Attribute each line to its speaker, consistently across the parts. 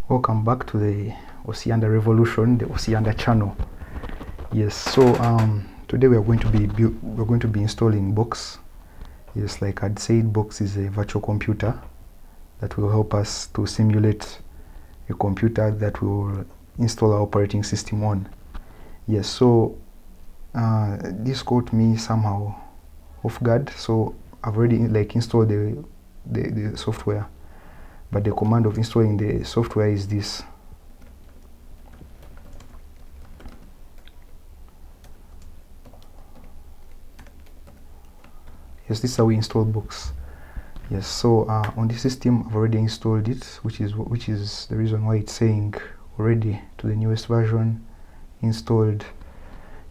Speaker 1: Welcome back to the Osyanda revolution, the Osyanda channel. Yes, so today we're going to be installing Bochs. Yes, like I'd said, Bochs is a virtual computer that will help us to simulate a computer that will install our operating system on. Yes, so this caught me somehow off guard, so I've already installed the software, but the command of installing the software is this. Yes, this is how we install Bochs. Yes, so on this system I've already installed it, which is the reason why it's saying already to the newest version installed.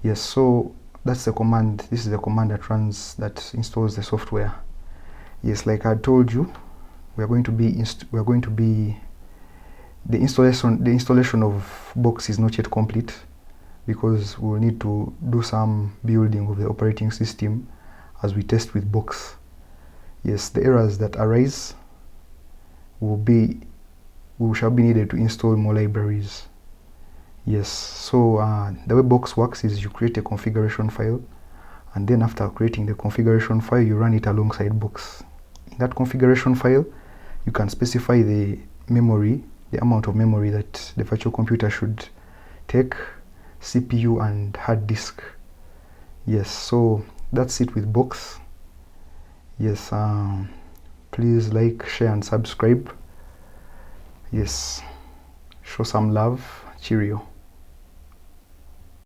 Speaker 1: Yes, so that's the command. This is the command that installs the software. Yes, like I told you, the installation of Bochs is not yet complete, because we'll need to do some building of the operating system as we test with Bochs. Yes, the errors that arise we shall be needed to install more libraries. Yes, so the way Bochs works is you create a configuration file, and then after creating the configuration file you run it alongside Bochs. In that configuration file you can specify the memory, the amount of memory that the virtual computer should take, CPU and hard disk. Yes, so that's it with Bochs. Yes, please like, share and subscribe. Yes, show some love. Cheerio.